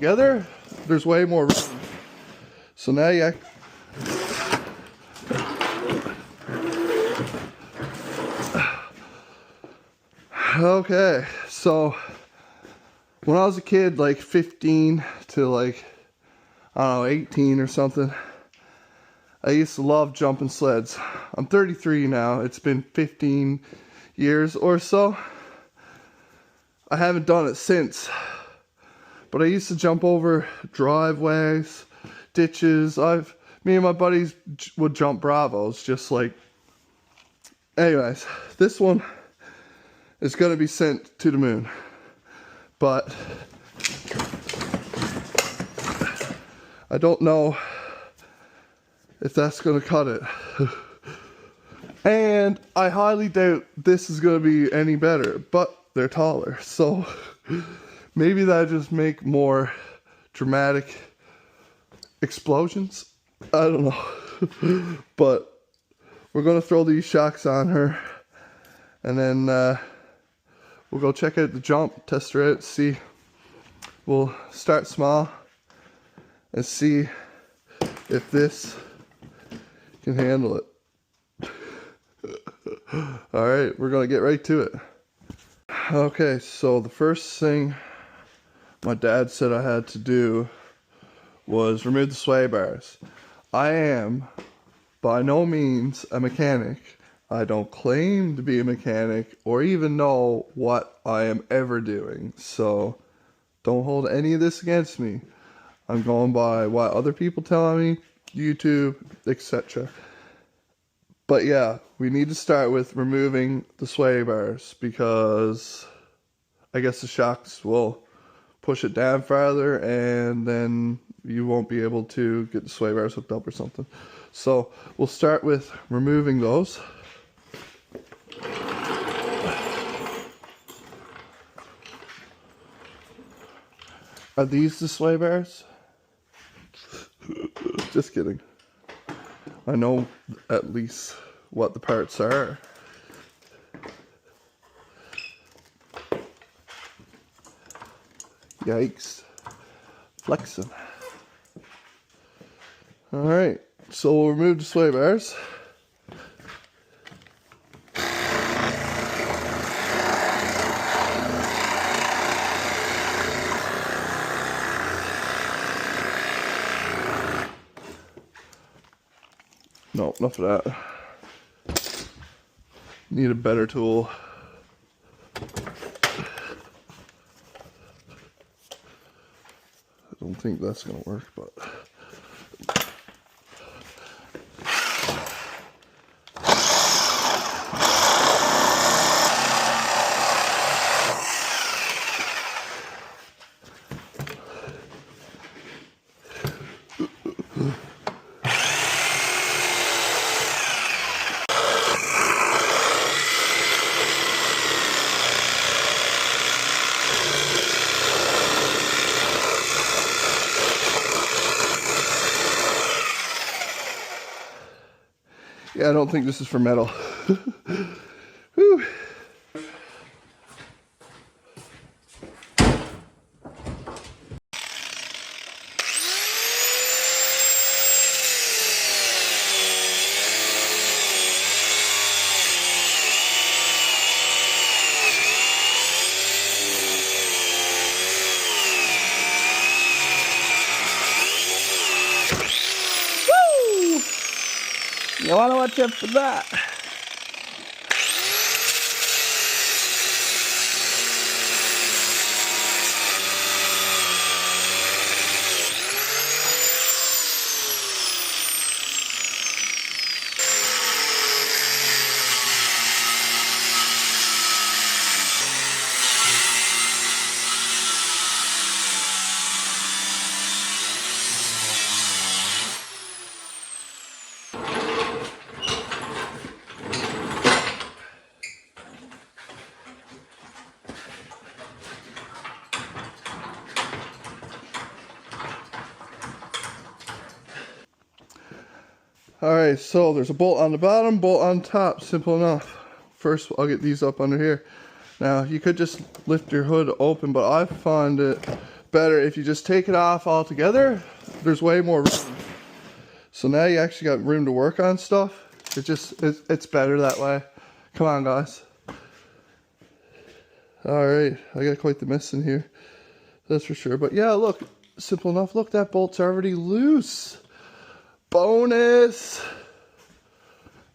together, there's way more room. So now you okay, so when I was a kid, like 15 to like, I don't know, 18 or something, I used to love jumping sleds. I'm 33 now. It's been 15 years or so. I haven't done it since. But I used to jump over driveways, ditches. Me and my buddies would jump Bravos, just like... Anyways, this one is going to be sent to the moon. But I don't know if that's going to cut it. And I highly doubt this is going to be any better, but they're taller. So maybe that just make more dramatic explosions. I don't know. But we're going to throw these shocks on her. And then we'll go check out the jump, test her out, see. We'll start small and see if this can handle it. Alright, we're gonna get right to it. Okay, so the first thing my dad said I had to do was remove the sway bars. I am by no means a mechanic. I don't claim to be a mechanic or even know what I am ever doing. So don't hold any of this against me. I'm going by what other people tell me, YouTube, etc. But yeah, we need to start with removing the sway bars because I guess the shocks will push it down farther and then you won't be able to get the sway bars hooked up or something. So we'll start with removing those. Are these the sway bars? Just kidding. I know at least what the parts are. Yikes. Flexing. Alright, so we'll remove the sway bars. No, enough of that. Need a better tool. I don't think that's gonna work, but yeah, I don't think this is for metal. Whew. You want to watch out for that. Alright, so there's a bolt on the bottom, bolt on top, simple enough. First, I'll get these up under here. Now, you could just lift your hood open, but I find it better. If you just take it off altogether, there's way more room. So now you actually got room to work on stuff. It's better that way. Come on, guys. All right, I got quite the mess in here. That's for sure. But yeah, look, simple enough. Look, that bolt's already loose. Bonus.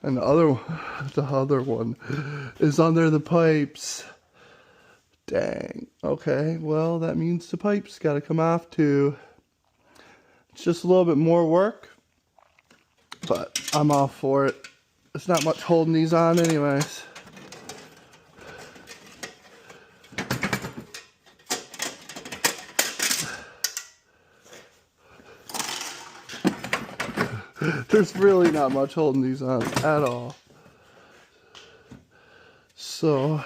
And the other one is under the pipes. Dang. Okay, well, that means the pipes got to come off too. It's just a little bit more work, but I'm all for it. It's not much holding these on anyways. There's really not much holding these on at all. So,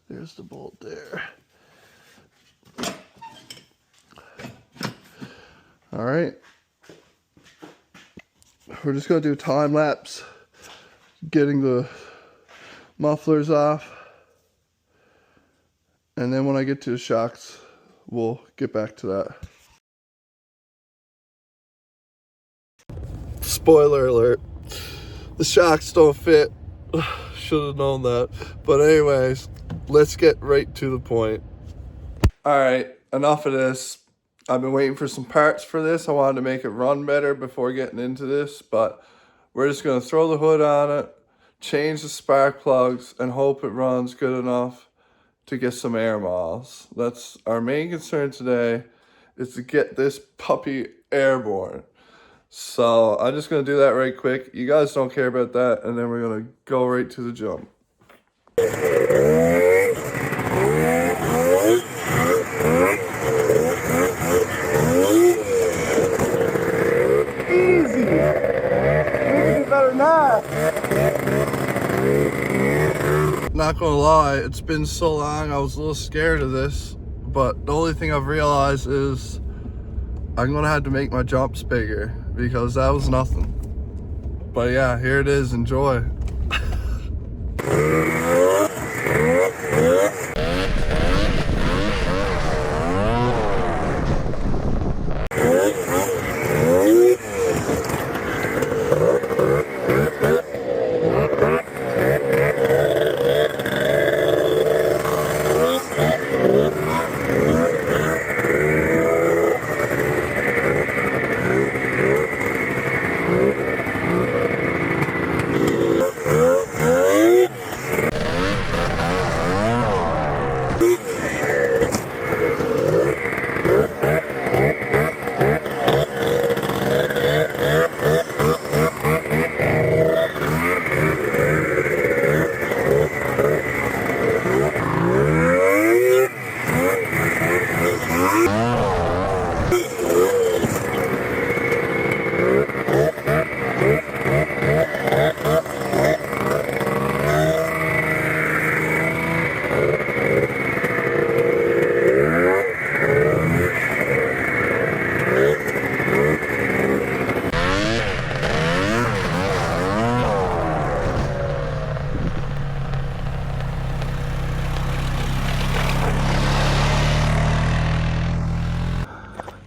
there's the bolt there. All right. We're just going to do a time lapse, getting the mufflers off. And then when I get to the shocks, we'll get back to that. Spoiler alert, the shocks don't fit. Should have known that. But anyways, let's get right to the point. Alright, enough of this. I've been waiting for some parts for this. I wanted to make it run better before getting into this, but we're just going to throw the hood on it, change the spark plugs, and hope it runs good enough to get some air miles. That's our main concern today, is to get this puppy airborne. So I'm just going to do that right quick. You guys don't care about that, and then we're going to go right to the jump. Easy. Easy better not. Not going to lie, it's been so long, I was a little scared of this, but the only thing I've realized is I'm going to have to make my jumps bigger, because that was nothing. But yeah, here it is. Enjoy.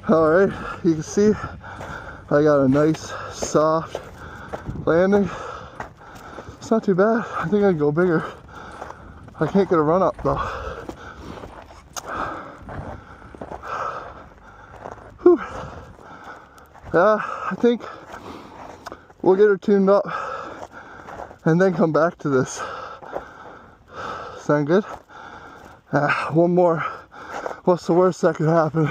Alright, you can see I got a nice soft landing. It's not too bad. I think I can go bigger. I can't get a run up though. Whew. I think we'll get her tuned up and then come back to this. Sound good? One more. What's the worst that could happen?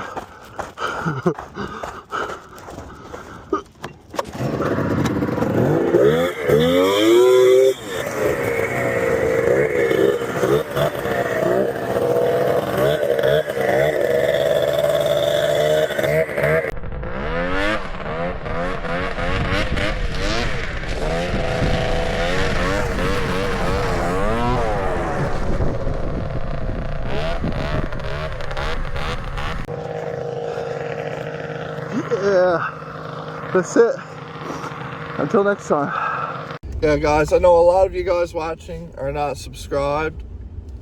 Yeah, that's it. Until next time. Yeah, guys, I know a lot of you guys watching are not subscribed.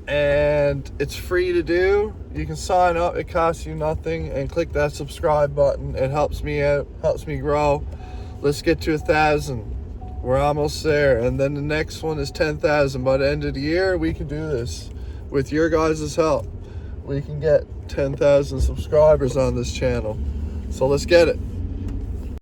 and it's free to do. You can sign up, it costs you nothing, and click that subscribe button. It helps me out, helps me grow. Let's get to 1,000. We're almost there, and then the next one is 10,000. By the end of the year, we can do this with your guys' help. We can get 10,000 subscribers on this channel, so let's get it.